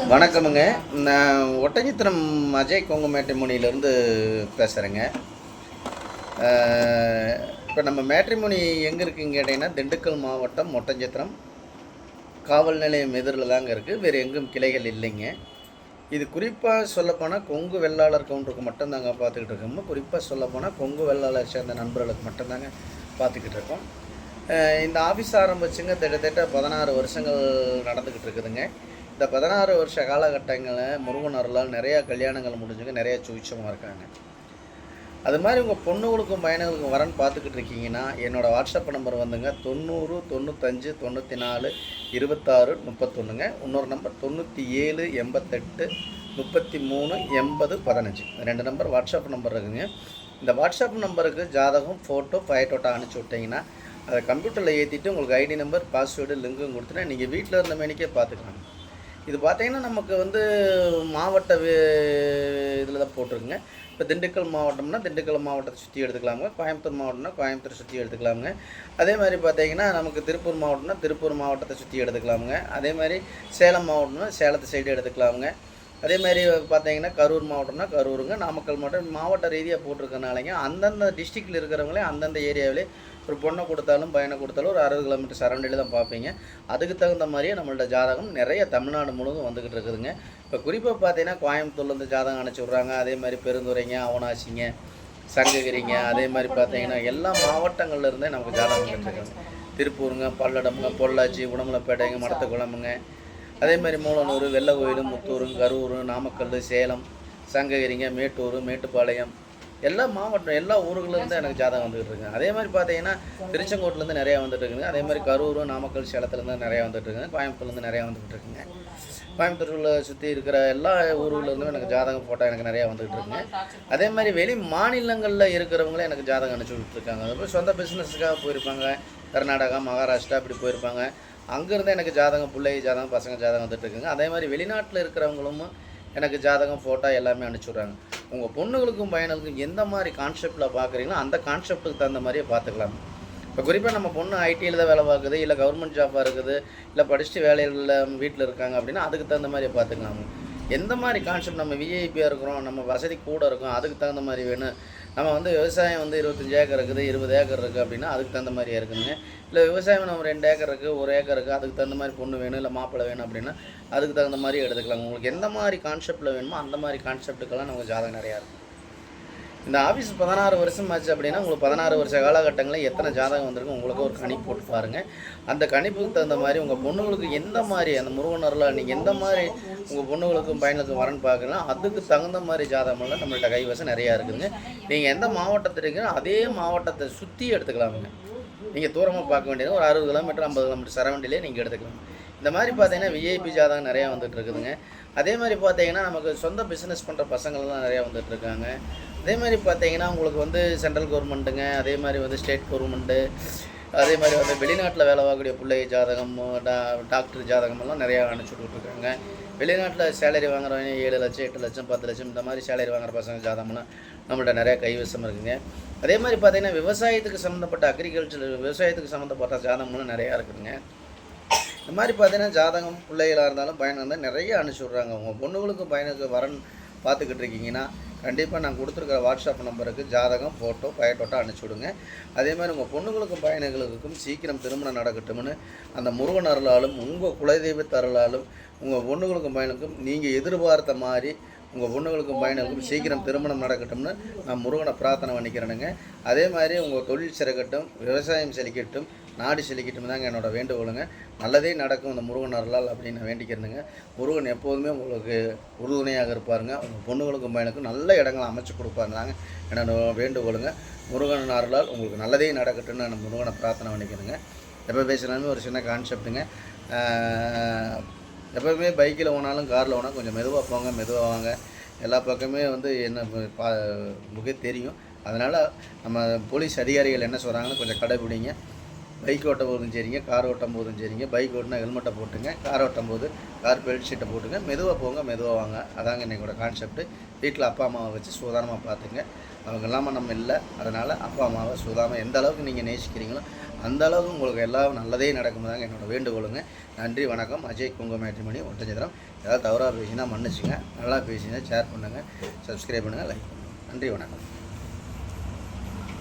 வணக்கமுங்க. நான் ஒட்டஞ்சத்திரம் அஜய் கொங்கு மேட்ரிமோனியிலேருந்து பேசுகிறேங்க. இப்போ நம்ம மேட்ரிமோனி எங்கே இருக்குதுன்னு கேட்டிங்கன்னா, திண்டுக்கல் மாவட்டம் ஒட்டஞ்சத்திரம் காவல் நிலையம் எதிரில் தாங்க இருக்குது. வேறு எங்கும் கிளைகள் இல்லைங்க. இது குறிப்பாக சொல்லப்போனால் கொங்கு வெள்ளாளர் கவுண்டருக்கு மட்டும்தாங்க பார்த்துக்கிட்டு இருக்கோம். குறிப்பாக சொல்லப்போனால் கொங்கு வெள்ளாளர் சேர்ந்த நண்பர்களுக்கு மட்டும்தாங்க பார்த்துக்கிட்டு இருக்கோம். இந்த ஆஃபீஸ் ஆரம்பிச்சுங்க கிட்டத்தட்ட 16 வருஷங்கள் நடந்துக்கிட்டு இருக்குதுங்க. இந்த 16 வருஷ காலகட்டங்களில் முருகன் அருளால் நிறையா கல்யாணங்கள் முடிஞ்சுங்க, நிறையா சுவிட்சமாக இருக்காங்க. அது மாதிரி உங்கள் பொண்ணுகளுக்கும் பையனுங்களுக்கும் வரன்னு பார்த்துக்கிட்டு இருக்கீங்கன்னா, என்னோடய வாட்ஸ்அப் நம்பர் வந்துங்க 90 95 94 26 31ங்க. இன்னொரு நம்பர் 97 88 33 80 15. 2 நம்பர் வாட்ஸ்அப் நம்பர் இருக்குங்க. இந்த வாட்ஸ்அப் நம்பருக்கு ஜாதகம், ஃபோட்டோ, ஃபயட்டோட்டா அனுப்பிச்சி விட்டிங்கன்னா, அதை கம்ப்யூட்டரில் ஏற்றிட்டு உங்களுக்கு ஐடி நம்பர், பாஸ்வேர்டு, லிங்க்கும் கொடுத்துனா நீங்கள் வீட்டில் இருந்த மேனிக்கே பார்த்துக்கலாம். இது பார்த்திங்கன்னா நமக்கு வந்து மாவட்ட இதில் தான் போட்டிருக்குங்க. இப்போ திண்டுக்கல் மாவட்டம்னா திண்டுக்கல் மாவட்டத்தை சுற்றி எடுத்துக்கலாமுங்க. கோயம்புத்தூர் மாவட்டம்னா கோயம்புத்தூர் சுற்றி எடுத்துக்கலாமுங்க. அதே மாதிரி பார்த்திங்கன்னா நமக்கு திருப்பூர் மாவட்டம்னா திருப்பூர் மாவட்டத்தை சுற்றி எடுத்துக்கலாமுங்க. அதே மாதிரி சேலம் மாவட்டம்னா சேலத்து சைடு எடுத்துக்கலாமுங்க. அதே மாதிரி பார்த்தீங்கன்னா கரூர் மாவட்டம்னா கரூருங்க. நாமக்கல் மாவட்டம் மாவட்ட ரீதியாக போட்டிருக்கனாலங்க அந்தந்த டிஸ்ட்ரிக்டில் இருக்கிறவங்களே அந்தந்த ஏரியாவிலே ஒரு பொண்ணை கொடுத்தாலும் பையனை கொடுத்தாலும் ஒரு 60 கிலோமீட்டர் சரௌண்டில் தான் பார்ப்பீங்க. அதுக்கு தகுந்த மாதிரியே நம்மள்ட்ட ஜாதகம் நிறைய தமிழ்நாடு முழுவதும் வந்துக்கிட்டு இருக்குதுங்க. இப்போ குறிப்பாக பார்த்தீங்கன்னா கோயம்புத்தூர்லேருந்து ஜாதகம் அனுப்பிச்சி விட்றாங்க. அதே மாதிரி பெருந்துறைங்க, அவனாசிங்க, சங்ககிரிங்க, அதே மாதிரி பார்த்தீங்கன்னா எல்லா மாவட்டங்கள்லேருந்தே நமக்கு ஜாதகம் வந்துட்டுருக்காங்க. திருப்பூருங்க, பல்லடமுங்க, பொள்ளாச்சி, உடமலைப்பேட்டைங்க, மடத்துக்குளமுங்க, அதே மாதிரி மூலனூர், வெள்ளக்கோயில், முத்தூர், கரூர், நாமக்கல், சேலம், சங்ககிரிங்க, மேட்டூர், மேட்டுப்பாளையம், எல்லா மாவட்டம் எல்லா ஊர்கள்லேருந்து எனக்கு ஜாதகம் வந்துகிட்டு இருக்குங்க. அதே மாதிரி பார்த்தீங்கன்னா திருச்செங்கோட்டிலேருந்து நிறையா வந்துட்டு இருக்குங்க. அதே மாதிரி கரூர், நாமக்கல், சேலத்துலேருந்து நிறையா வந்துட்டு இருக்குங்க. கோயம்புத்தூர்லேருந்து நிறையா வந்துகிட்டு இருக்குங்க. கோயம்புத்தூரில் சுற்றி இருக்கிற எல்லா ஊர்கள்லேருந்தும் எனக்கு ஜாதகம் ஃபோட்டோ எனக்கு நிறையா வந்துகிட்டு இருக்குங்க. அதே மாதிரி வெளி மாநிலங்களில் இருக்கிறவங்களே எனக்கு ஜாதகம் அனுப்பிச்சி விட்டுருக்காங்க. அதுபோல் சொந்த பிஸ்னஸுக்காக போயிருப்பாங்க. கர்நாடகா, மகாராஷ்டிரா இப்படி போயிருப்பாங்க. அங்கேருந்து எனக்கு ஜாதகம், பிள்ளை ஜாதகம், பசங்க ஜாதகம் வந்துட்டு இருக்குங்க. அதே மாதிரி வெளிநாட்டில் இருக்கிறவங்களும் எனக்கு ஜாதகம், ஃபோட்டோ எல்லாமே அனுப்பிச்சுட்றாங்க. உங்கள் பொண்ணுகளுக்கும் பையனுக்கும் எந்த மாதிரி கான்செப்டில் பார்க்குறீங்களோ அந்த கான்செப்ட்டுக்கு தகுந்த மாதிரியே பார்த்துக்கலாம். இப்போ குறிப்பாக நம்ம பொண்ணு ஐடியில் தான் வேலை பார்க்குது, இல்லை கவர்மெண்ட் ஜாப்பாக இருக்குது, இல்லை படிச்சுட்டு வேலையில் வீட்டில் இருக்காங்க அப்படின்னா அதுக்கு தகுந்த மாதிரியே பார்த்துக்கலாம். எந்த மாதிரி கான்செப்ட் நம்ம விஐபியாக இருக்கிறோம், நம்ம வசதி கூட இருக்கும், அதுக்கு தகுந்த மாதிரி வேணும். நம்ம வந்து விவசாயம் வந்து 25 ஏக்கர் இருக்குது, 20 ஏக்கர் இருக்குது அப்படின்னா அதுக்கு தகுந்த மாதிரியே இருக்குதுங்க. இல்லை விவசாயம் நம்ம 2 ஏக்கர் இருக்குது, 1 ஏக்கர் இருக்குது, அதுக்கு தகுந்த மாதிரி பொண்ணு வேணும், இல்லை மாப்பிள்ளை வேணும் அப்படின்னா அதுக்கு தகுந்த மாதிரி எடுத்துக்கலாம். உங்களுக்கு எந்த மாதிரி கான்செப்டில் வேணுமோ அந்த மாதிரி கான்செப்ட்டுக்கெல்லாம் நமக்கு ஜாதகம் நிறையா இருக்கும். இந்த ஆஃபீஸ் 16 வருஷம் ஆச்சு அப்படின்னா உங்களுக்கு 16 வருஷ காலகட்டங்களில் எத்தனை ஜாதகம் வந்திருக்கும் உங்களுக்கு ஒரு கணிப்பு போட்டு பாருங்கள். அந்த கணிப்புக்கு தகுந்த மாதிரி உங்கள் பொண்ணுங்களுக்கு எந்த மாதிரி அந்த முருகனரில் நீங்கள் எந்த மாதிரி உங்கள் பொண்ணுங்களுக்கும் பையனுக்கும் வரன்னு பார்க்கலாம், அதுக்கு தகுந்த மாதிரி ஜாதகமெல்லாம் நம்மள்ட்ட கைவசம் நிறையா இருக்குதுங்க. நீங்கள் எந்த மாவட்டத்தில் இருக்கீங்களோ அதே மாவட்டத்தை சுற்றி எடுத்துக்கலாமுங்க. நீங்கள் தூரமாக பார்க்க வேண்டியது ஒரு 60 கிலோமீட்டர் 50 கிலோமீட்டர் சரௌண்டிலே நீங்கள் எடுத்துக்கலாம். இந்த மாதிரி பார்த்தீங்கன்னா விஐபி ஜாதகம் நிறையா வந்துட்டு இருக்குதுங்க. அதே மாதிரி பார்த்தீங்கன்னா நமக்கு சொந்த பிஸ்னஸ் பண்ணுற பசங்கள்லாம் நிறையா வந்துட்டுருக்காங்க. அதே மாதிரி பார்த்தீங்கன்னா உங்களுக்கு வந்து சென்ட்ரல் கவர்மெண்ட்டுங்க, அதே மாதிரி வந்து ஸ்டேட் கவர்மெண்ட்டு, அதே மாதிரி வந்து வெளிநாட்டில் வேலை பார்க்கக்கூடிய பிள்ளை ஜாதகம், டாக்டர் ஜாதகமெல்லாம் நிறையா அனுப்பிச்சி விட்டுருக்காங்க. வெளிநாட்டில் சேலரி வாங்குறவங்க 7 லட்சம் 8 லட்சம் 10 லட்சம் இந்த மாதிரி சேலரி வாங்குகிற பசங்க ஜாதகம்லாம் நம்மள்ட்ட நிறையா கைவசம் இருக்குதுங்க. அதே மாதிரி பார்த்தீங்கன்னா விவசாயத்துக்கு சம்மந்தப்பட்ட அக்ரிகல்ச்சர் விவசாயத்துக்கு சம்மந்தப்பட்ட ஜாதகம்லாம் நிறையா இருக்குதுங்க. இந்த மாதிரி பார்த்தீங்கன்னா ஜாதகம் பிள்ளைகளாக இருந்தாலும் பையனாக இருந்தாலும் நிறைய அனுப்பிச்சி விட்றாங்க. உங்கள் பொண்ணுகளுக்கும் பையனுக்கு வரன் பார்த்துக்கிட்டு இருக்கீங்கன்னா கண்டிப்பாக நான் கொடுத்துருக்குற வாட்ஸ்அப் நம்பருக்கு ஜாதகம், ஃபோட்டோ, பயோட்டோட்டா அனுப்பிச்சி விடுங்க. அதே மாதிரி உங்கள் பொண்ணுங்களுக்கும் பையனுங்களுக்கும் சீக்கிரம் திருமணம் நடக்கட்டும்னு அந்த முருகன் அருளாலும் உங்கள் குலதெய்வத்து அருளாலும் உங்கள் பொண்ணுங்களுக்கும் பையனுக்கும் நீங்கள் எதிர்பார்த்த மாதிரி உங்கள் பொண்ணுங்களுக்கும் பையனுக்கும் சீக்கிரம் திருமணம் நடக்கட்டும்னு நான் முருகனை பிரார்த்தனை பண்ணிக்கிறேனுங்க. அதே மாதிரி உங்கள் தொழில் சிறக்கட்டும், விவசாயம் செழிக்கட்டும், நாடு செழிக்கட்டும் தாங்க என்னோடய வேண்டுகோளுங்க. நல்லதே நடக்கும் இந்த முருகன் அருளால் அப்படின்னு நான் வேண்டிக்கிறேனுங்க. முருகன் எப்போதுமே உங்களுக்கு உறுதுணையாக இருப்பாருங்க. உங்கள் பொண்ணுங்களுக்கும் பையனுக்கும் நல்ல இடங்களை அமைச்சு கொடுப்பாருந்தாங்க என்னோட வேண்டுகோளுங்க. முருகன் அருளால் உங்களுக்கு நல்லதே நடக்கட்டும்னு நான் முருகனை பிரார்த்தனை பண்ணிக்கிறேங்க. எப்போ பேசுனாலுமே ஒரு சின்ன கான்செப்ட்டுங்க. எப்போவுமே பைக்கில் போனாலும் காரில் போனால் கொஞ்சம் மெதுவாக போங்க, மெதுவாக வாங்க. எல்லா பக்கமே வந்து என்ன முகே தெரியும். அதனால் நம்ம போலீஸ் அதிகாரிகள் என்ன சொல்கிறாங்கன்னு கொஞ்சம் கடைப்பிடிங்க. பைக் ஓட்டும் போதும் சரிங்க, கார் ஓட்டும் போதும் சரிங்க. பைக் ஓட்டினா ஹெல்மெட்டை போட்டுங்க, கார் ஓட்டும் போது கார் பெல்ட் ஷீட்டை போட்டுங்க. மெதுவாக போங்க, மெதுவாக வாங்க. அதாங்க என்னோடய கான்செப்ட்டு. வீட்டில் அப்பா அம்மாவை வச்சு சூதானமாக பார்த்துங்க. அவங்க இல்லாமல் நம்ம இல்லை. அதனால் அப்பா அம்மாவை சூதாமல் எந்த அளவுக்கு நீங்கள் நேசிக்கிறீங்களோ அந்த அளவுக்கு உங்களுக்கு எல்லாம் நல்லதே நடக்கும் தாங்க என்னோடய வேண்டுகோளுங்க. நன்றி, வணக்கம். அஜய் கொங்கு மேட்ரிமோனி ஒட்டஞ்சத்திரம். ஏதாவது தவறாக பேசினா மன்னிச்சுங்க. நல்லா பேசினா ஷேர் பண்ணுங்கள், சப்ஸ்கிரைப் பண்ணுங்கள், லைக் பண்ணுங்கள். நன்றி, வணக்கம்.